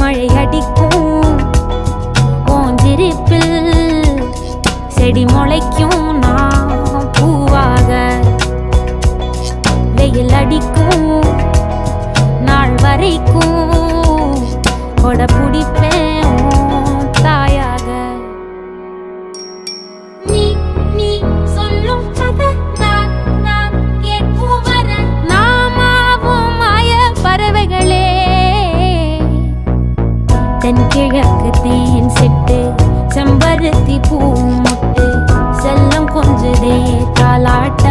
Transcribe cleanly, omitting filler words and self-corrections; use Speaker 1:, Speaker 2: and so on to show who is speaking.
Speaker 1: மழை அடிக்கும் ஓஞ்சிருப்பில் செடி முளைக்கும் நான் பூவாக வெயில் அடிக்கும் நாள் வரைக்கும் கொடை பிடிப்பேன் தாயாக நீ நீ சொல்லும் கதை நான் கேட்கும் வர நாமாவும் மாய பறவைகளே தென்கிழக்கு தேன் சிட்டு செம்பருத்தி பூ முட்டு செல்லம் கொஞ்சதே தாலாட்ட